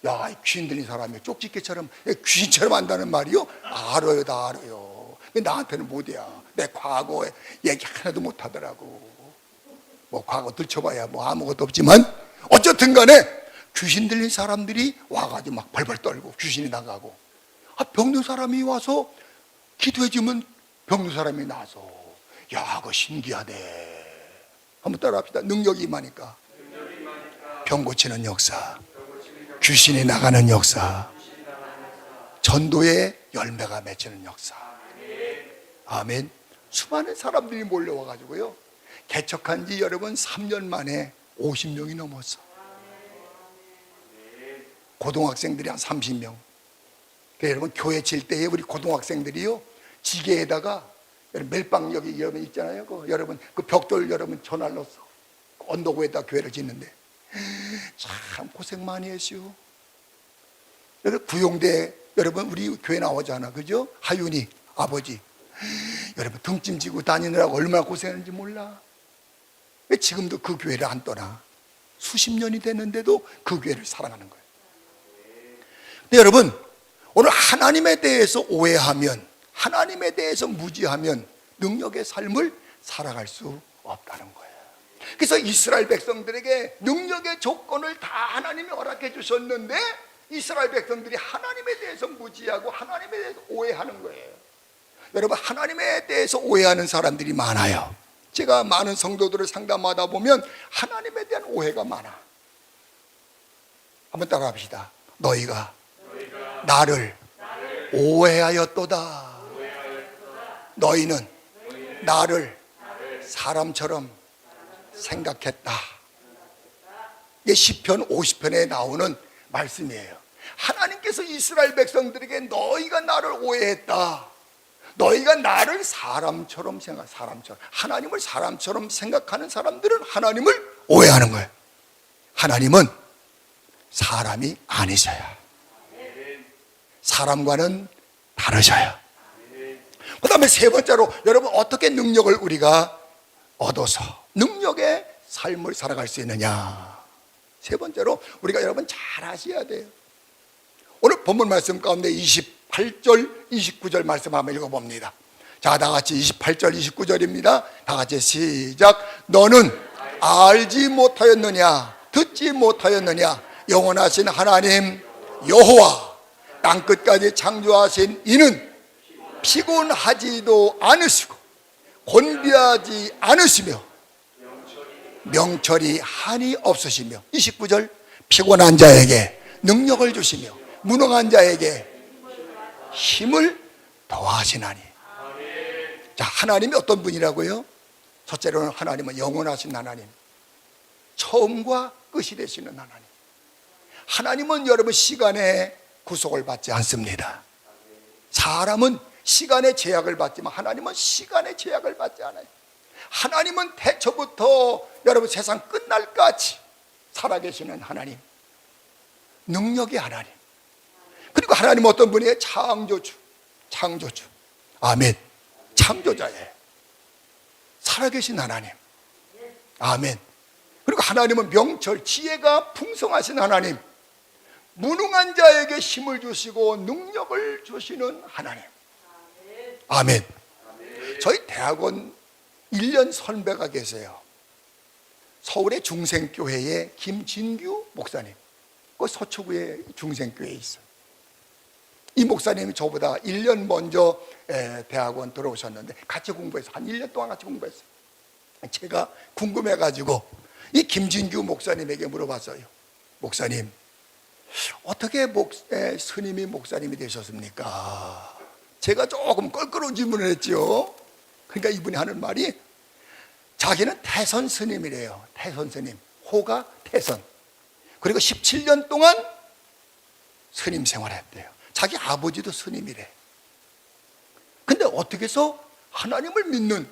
야, 이 귀신 들린 사람이 쪽집게처럼 귀신처럼 한다는 말이요? 알아요, 다 알아요. 근데 나한테는 못이야. 내 과거에 얘기 하나도 못하더라고. 뭐 과거 들춰봐야 뭐 아무것도 없지만 어쨌든 간에 귀신 들린 사람들이 와가지고 막 벌벌 떨고 귀신이 나가고, 병든 사람이 와서 기도해주면 병든 사람이 나서, 야, 그거 신기하네. 한번 따라합시다. 능력이 임하니까 병 고치는 역사, 귀신이 나가는 역사, 전도의 열매가 맺히는 역사. 아멘. 수많은 사람들이 몰려와가지고요, 개척한 지 여러분 3년 만에 50명이 넘었어. 고등학생들이 한 30명. 여러분 교회 칠 때에 우리 고등학생들이요, 지게에다가 멜빵 여기 여러분 있잖아요. 여러분 그 벽돌 여러분 전화를 넣었어. 언덕위에다 교회를 짓는데 참 고생 많이 했어요. 구용대 여러분 우리 교회 나오잖아, 그죠? 하윤이 아버지 여러분 등짐 지고 다니느라고 얼마나 고생했는지 몰라. 왜 지금도 그 교회를 안 떠나? 수십 년이 됐는데도 그 교회를 사랑하는 거예요. 근데 여러분, 오늘 하나님에 대해서 오해하면, 하나님에 대해서 무지하면 능력의 삶을 살아갈 수 없다는 거예요. 그래서 이스라엘 백성들에게 능력의 조건을 다 하나님이 허락해 주셨는데 이스라엘 백성들이 하나님에 대해서 무지하고 하나님에 대해서 오해하는 거예요. 여러분, 하나님에 대해서 오해하는 사람들이 많아요. 제가 많은 성도들을 상담하다 보면 하나님에 대한 오해가 많아. 한번 따라합시다. 너희가 나를 오해하였도다. 너희는 나를 사람처럼 생각했다. 이게 시편 50편에 나오는 말씀이에요. 하나님께서 이스라엘 백성들에게 너희가 나를 오해했다. 너희가 나를 사람처럼 생각, 사람처럼, 하나님을 사람처럼 생각하는 사람들은 하나님을 오해하는 거예요. 하나님은 사람이 아니셔요. 사람과는 다르셔요. 그 다음에 세 번째로, 여러분 어떻게 능력을 우리가 얻어서 능력의 삶을 살아갈 수 있느냐. 세 번째로 우리가 여러분 잘 아셔야 돼요. 오늘 본문 말씀 가운데 28절 29절 말씀 한번 읽어봅니다. 자, 다 같이 28절 29절입니다 다 같이 시작. 너는 알지 못하였느냐, 듣지 못하였느냐, 영원하신 하나님 여호와 땅끝까지 창조하신 이는 피곤하지도 않으시고 곤비하지 않으시며 명철이 한이 없으시며, 29절, 피곤한 자에게 능력을 주시며 무능한 자에게 힘을 더하시나니. 자, 하나님이 어떤 분이라고요? 첫째로는 하나님은 영원하신 하나님, 처음과 끝이 되시는 하나님. 하나님은 여러분 시간에 구속을 받지 않습니다. 사람은 시간의 제약을 받지만 하나님은 시간의 제약을 받지 않아요. 하나님은 태초부터 여러분 세상 끝날까지 살아계시는 하나님, 능력의 하나님. 그리고 하나님은 어떤 분이에요? 창조주, 창조주. 아멘. 창조자예요. 살아계신 하나님. 아멘. 그리고 하나님은 명철, 지혜가 풍성하신 하나님, 무능한 자에게 힘을 주시고 능력을 주시는 하나님. 아멘. 저희 대학원 1년 선배가 계세요. 서울의 중생교회의 김진규 목사님. 그 서초구의 중생교회에 있어요. 이 목사님이 저보다 1년 먼저 대학원 들어오셨는데 같이 공부해서 한 1년 동안 같이 공부했어요. 제가 궁금해가지고 이 김진규 목사님에게 물어봤어요. 목사님, 어떻게 스님이 목사님이 되셨습니까? 제가 조금 껄끄러운 질문을 했죠. 그러니까 이분이 하는 말이, 자기는 태선 스님이래요. 태선 스님. 호가 태선. 그리고 17년 동안 스님 생활했대요. 자기 아버지도 스님이래. 근데 어떻게 해서 하나님을 믿는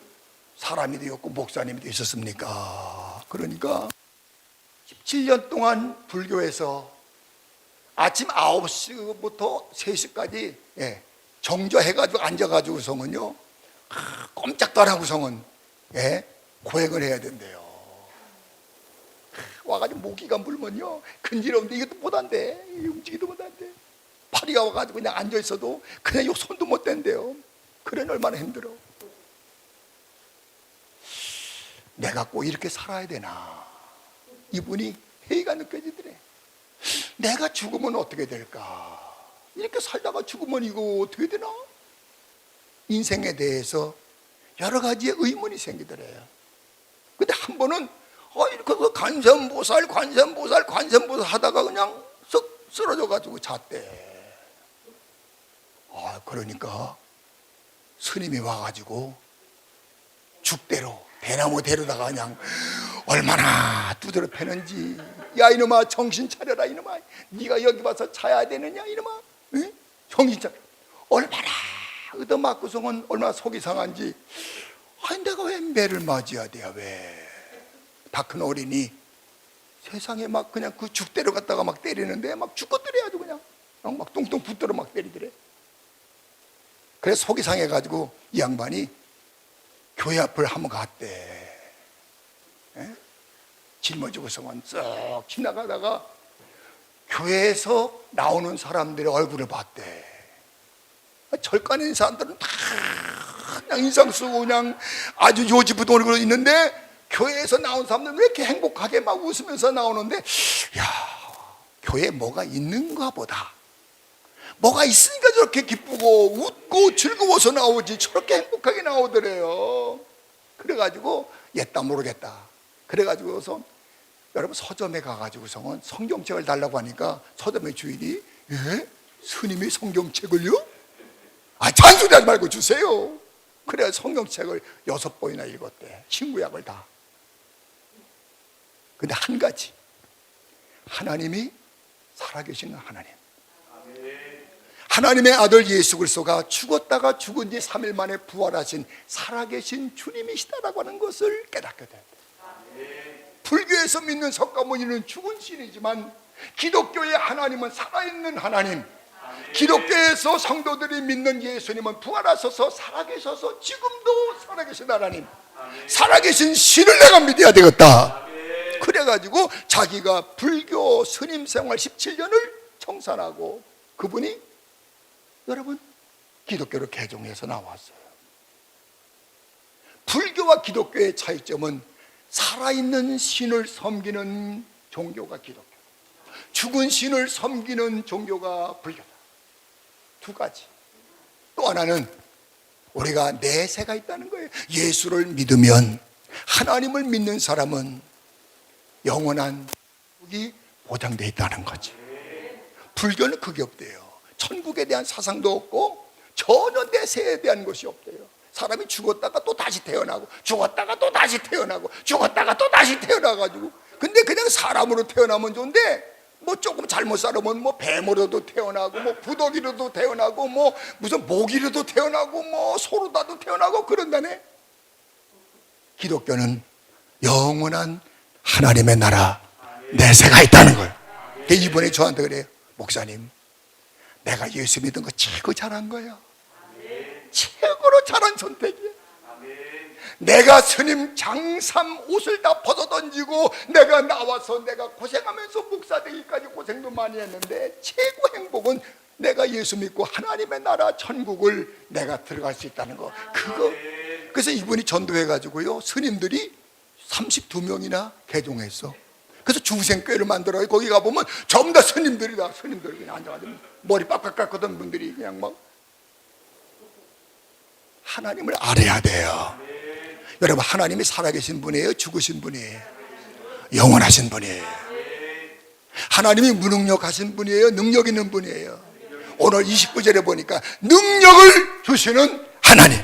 사람이 되었고 목사님이 되셨습니까? 그러니까 17년 동안 불교에서 아침 9시부터 3시까지 정조해가지고 앉아가지고서는요, 꼼짝도 안 하고서는 고행을 해야 된대요. 와가지고 모기가 물면요 근지러운데 이것도 못한대. 움직이도 못한대. 파리가 와가지고 그냥 앉아있어도 그냥 요 손도 못 댄대요. 그래 얼마나 힘들어. 내가 꼭 이렇게 살아야 되나. 이분이 회의가 느껴지더래. 내가 죽으면 어떻게 될까. 이렇게 살다가 죽으면 이거 어떻게 되나. 인생에 대해서 여러 가지의 의문이 생기더래요. 근데 한 번은 이렇게 관세음보살 하다가 그냥 쓱 쓰러져가지고 잤대. 그러니까 스님이 와가지고 죽대로 대나무 대로다가 그냥 얼마나 두드려 패는지. 야 이놈아 정신 차려라. 이놈아 네가 여기 와서 자야 되느냐. 이놈아 응? 정신 차려. 얼마나 얻어맞고서는 얼마나 속이 상한지. 내가 왜 매를 맞아야 돼야. 왜 다 큰 어린이 세상에 막 그냥 그 죽대로 갔다가 막 때리는데 막 죽것들이 아주 그냥 막 뚱뚱 붙들어 막 때리더래. 그래서 속이 상해가지고 이 양반이 교회 앞을 한번 갔대. 짊어지고서만 쓱 지나가다가 교회에서 나오는 사람들의 얼굴을 봤대. 절간에 있는 사람들은 다 그냥 인상 쓰고 그냥 아주 요지부동 얼굴로 있는데, 교회에서 나온 사람들은 왜 이렇게 행복하게 막 웃으면서 나오는데, 야, 교회에 뭐가 있는가 보다. 뭐가 있으니까 저렇게 기쁘고 웃고 즐거워서 나오지 저렇게 행복하게 나오더래요. 그래가지고 얘따 모르겠다. 그래가지고서 여러분 서점에 가가지고서 성경책을 달라고 하니까 서점의 주인이 예? 스님이 성경책을요? 잔소리하지 말고 주세요. 그래야 성경책을 6번이나 읽었대. 친구약을 다. 근데 한 가지, 하나님이 살아계시는 하나님, 하나님의 아들 예수 그리스도가 죽었다가 죽은 지 3일 만에 부활하신 살아계신 주님이시다라고 하는 것을 깨닫게 된다. 불교에서 믿는 석가모니는 죽은 신이지만 기독교의 하나님은 살아있는 하나님, 기독교에서 성도들이 믿는 예수님은 부활하셔서 살아계셔서 지금도 살아계신 하나님, 살아계신 신을 내가 믿어야 되겠다. 그래가지고 자기가 불교 스님 생활 17년을 청산하고 그분이 여러분 기독교를 개종해서 나왔어요. 불교와 기독교의 차이점은 살아있는 신을 섬기는 종교가 기독교, 죽은 신을 섬기는 종교가 불교다. 두 가지. 또 하나는 우리가 내세가 있다는 거예요. 예수를 믿으면, 하나님을 믿는 사람은 영원한 천국이 보장되어 있다는 거지. 불교는 그게 없대요. 천국에 대한 사상도 없고 전혀 내세에 대한 것이 없대요. 사람이 죽었다가 또 다시 태어나고 죽었다가 또 다시 태어나고 죽었다가 또 다시 태어나가지고, 근데 그냥 사람으로 태어나면 좋은데 뭐 조금 잘못 살으면 뭐 뱀으로도 태어나고 뭐 부더기로도 태어나고 뭐 무슨 모기로도 태어나고 뭐 소로다도 태어나고 그런다네. 기독교는 영원한 하나님의 나라 내세가 있다는 거예요. 이번에 저한테 그래요. 목사님, 내가 예수 믿은 거 최고 잘한 거야. 최고로 잘한 선택이야. 내가 스님 장삼 옷을 다 벗어던지고 내가 나와서 내가 고생하면서 목사 되기까지 고생도 많이 했는데 최고 행복은 내가 예수 믿고 하나님의 나라 천국을 내가 들어갈 수 있다는 거. 그거. 그래서 이분이 전도해가지고요 스님들이 32명이나 개종했어. 그래서 중생교회를 만들어요. 거기 가보면 전부 다 스님들이다. 스님들 그냥 앉아가지고 머리 빡빡 깎았던 분들이 그냥 막. 하나님을 알아야 돼요. 여러분, 하나님이 살아계신 분이에요? 죽으신 분이에요? 영원하신 분이에요. 하나님이 무능력하신 분이에요? 능력 있는 분이에요? 오늘 29절에 보니까 능력을 주시는 하나님.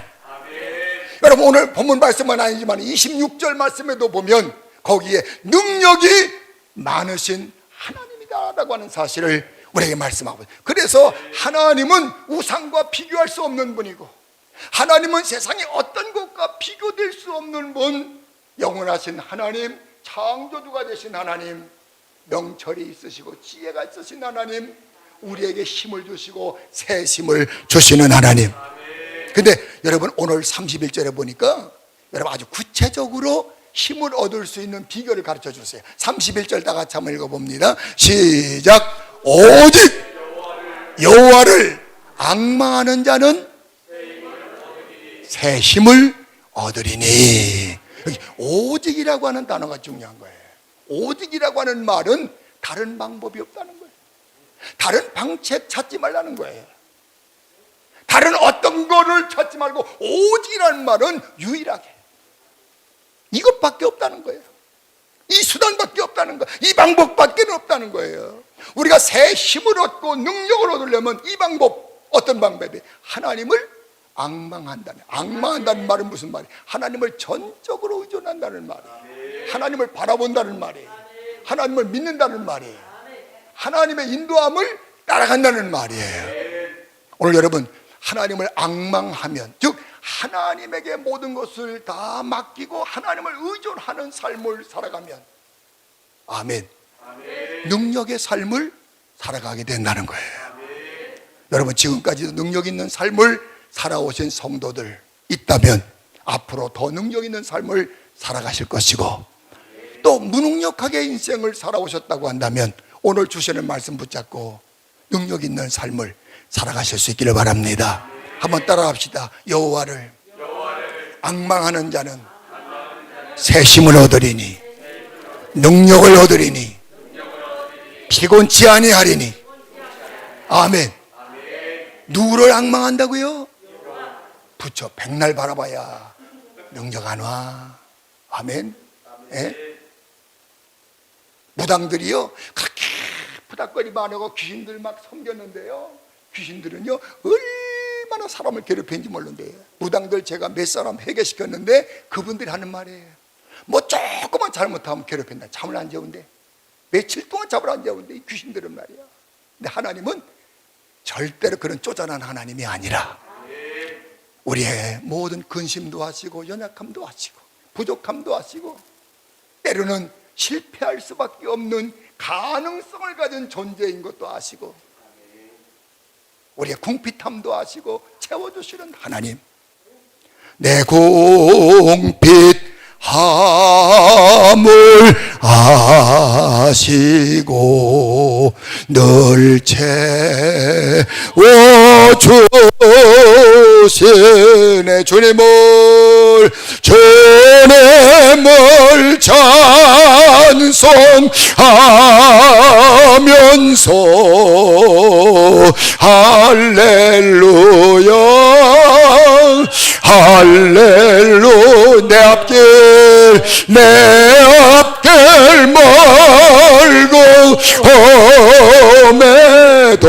여러분, 오늘 본문 말씀은 아니지만 26절 말씀에도 보면 거기에 능력이 많으신 하나님이다라고 하는 사실을 우리에게 말씀하고 있어요. 그래서 하나님은 우상과 비교할 수 없는 분이고, 하나님은 세상의 어떤 것과 비교될 수 없는 분, 영원하신 하나님, 창조주가 되신 하나님, 명철이 있으시고 지혜가 있으신 하나님, 우리에게 힘을 주시고 새 힘을 주시는 하나님. 근데 여러분, 오늘 31절에 보니까 여러분 아주 구체적으로 힘을 얻을 수 있는 비결을 가르쳐 주세요. 31절 다 같이 한번 읽어봅니다. 시작. 오직 여호와를 앙망하는 자는 새 힘을 얻으리니. 여기 오직이라고 하는 단어가 중요한 거예요. 오직이라고 하는 말은 다른 방법이 없다는 거예요. 다른 방책 찾지 말라는 거예요. 다른 어떤 거를 찾지 말고 오직이라는 말은 유일하게 이것밖에 없다는 거예요. 이 수단밖에 없다는 거예요. 이 방법밖에 없다는 거예요. 우리가 새 힘을 얻고 능력을 얻으려면 이 방법, 어떤 방법이? 하나님을 앙망한다는. 앙망한다는 말은 무슨 말이에요? 하나님을 전적으로 의존한다는 말이에요. 하나님을 바라본다는 말이에요. 하나님을 믿는다는 말이에요. 하나님의 인도함을 따라간다는 말이에요. 오늘 여러분, 하나님을 앙망하면, 즉 하나님에게 모든 것을 다 맡기고 하나님을 의존하는 삶을 살아가면, 아멘, 능력의 삶을 살아가게 된다는 거예요. 여러분, 지금까지도 능력 있는 삶을 살아오신 성도들 있다면 앞으로 더 능력 있는 삶을 살아가실 것이고, 또 무능력하게 인생을 살아오셨다고 한다면 오늘 주시는 말씀 붙잡고 능력 있는 삶을 살아가실 수 있기를 바랍니다. 한번 따라합시다. 여호와를 앙망하는 자는 새 힘을 얻으리니, 능력을 얻으리니, 피곤치 아니하리니. 아멘. 누구를 앙망한다고요? 부처 백날 바라봐야 능력 안 와. 아멘. 예? 무당들이요 그렇게 부닥거리 많고 귀신들 막 섬겼는데요, 귀신들은요 얼마나 사람을 괴롭히는지 모르는데, 무당들 제가 몇 사람 회개시켰는데 그분들이 하는 말이에요. 뭐 조금만 잘못하면 괴롭힌다. 잠을 안 재운대. 며칠 동안 잠을 안 재운대, 이 귀신들은 말이야. 근데 하나님은 절대로 그런 쪼잔한 하나님이 아니라 우리의 모든 근심도 하시고 연약함도 하시고 부족함도 하시고 때로는 실패할 수밖에 없는 가능성을 가진 존재인 것도 아시고 우리의 궁핍함도 아시고 채워주시는 하나님, 내 궁핍함을 아시고 늘 채워주시네. 주님을 찬송하면서 할렐루야 할렐루야. 내 앞길 멀고 험해도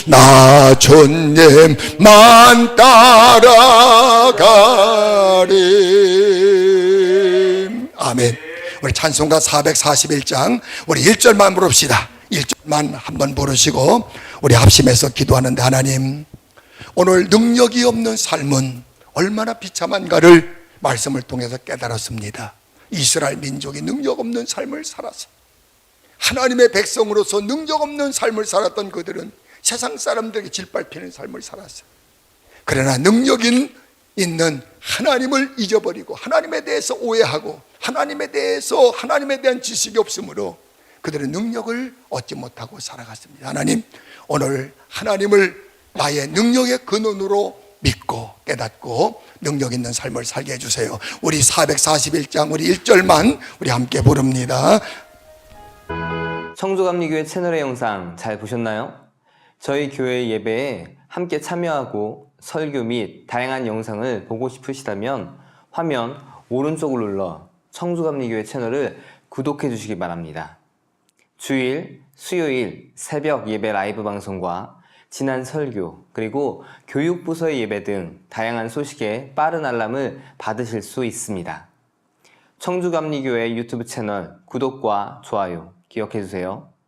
나 주님만 따라가리. 아멘. 우리 찬송가 441장 우리 1절만 부릅시다. 1절만 한번 부르시고 우리 합심해서 기도하는데, 하나님, 오늘 능력이 없는 삶은 얼마나 비참한가를 말씀을 통해서 깨달았습니다. 이스라엘 민족이 능력 없는 삶을 살았어. 하나님의 백성으로서 능력 없는 삶을 살았던 그들은 세상 사람들에게 짓밟히는 삶을 살았어. 그러나 능력 있는 하나님을 잊어버리고 하나님에 대해서 오해하고 하나님에 대한 지식이 없으므로 그들은 능력을 얻지 못하고 살아갔습니다. 하나님, 오늘 하나님을 나의 능력의 근원으로 믿고 깨닫고 능력 있는 삶을 살게 해주세요. 우리 441장 우리 1절만 우리 함께 부릅니다. 청주감리교회 채널의 영상 잘 보셨나요? 저희 교회 예배에 함께 참여하고 설교 및 다양한 영상을 보고 싶으시다면 화면 오른쪽을 눌러 청주감리교회 채널을 구독해 주시기 바랍니다. 주일, 수요일 새벽 예배 라이브 방송과 지난 설교, 그리고 교육부서의 예배 등 다양한 소식에 빠른 알람을 받으실 수 있습니다. 청주감리교회 유튜브 채널 구독과 좋아요 기억해 주세요.